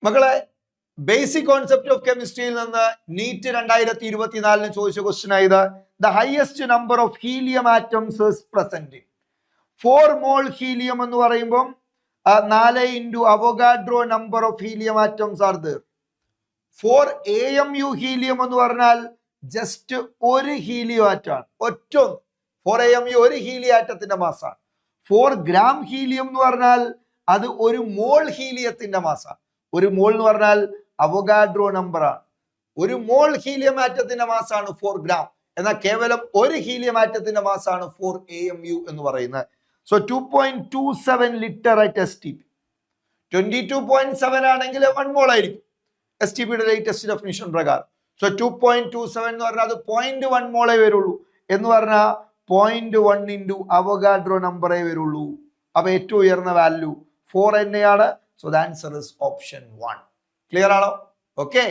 മക്കളെ, basic concept of കെമിസ്ട്രിയിൽ നിന്ന് NEET 2024 ചോദിച്ച ക്വസ്റ്റ്യൻ ആയത് the highest number of helium atoms is present. 4 mole helium എന്ന് പറയുമ്പോൾ 4 into Avogadro number of helium atoms are there. 4 AMU helium എന്ന് പറഞ്ഞാൽ just ഒരു ഹീലിയം ആറ്റാണ്, ഒറ്റ 4 AMU ഒരു ഹീലിയം ആറ്റത്തിന്റെ മാസാണ്. 4 ഗ്രാം ഹീലിയം എന്ന് പറഞ്ഞാൽ അത് ഒരു മോൾ ഹീലിയത്തിന്റെ മാസാണ്. ഒരു മോൾ എന്ന് പറഞ്ഞാൽ അവോഗാഡ്രോ നമ്പറാണ്. ഒരു മോൾ ഹീലിയം ആറ്റത്തിന്റെ മാസാണ് 4 ഗ്രാം. എന്നാൽ കേവലം ഒരു ഹീലിയം ആറ്റത്തിന്റെ മാസാണ് 4 AMU എന്ന് പറയുന്നത്. So 2.27 litre at STP. 22.7 ആണെങ്കിൽ 1 മോൾ ആയിരിക്കും STP യുടെ ലേറ്റസ്റ്റ് ഡെഫിനിഷൻ പ്രകാരം. സോ 2.27 എന്ന് പറഞ്ഞാൽ അത് 0.1 മോളേ വരുള്ളൂ. എന്ന് പറഞ്ഞാൽ 0.1 into അവോഗാഡ്രോ നമ്പറേ വരുള്ളൂ. അപ്പൊ ഏറ്റവും ഉയർന്ന വാല്യൂ 4 തന്നെയാണ്. So the answer is option 1. Clear ആണോ? ഓക്കെ.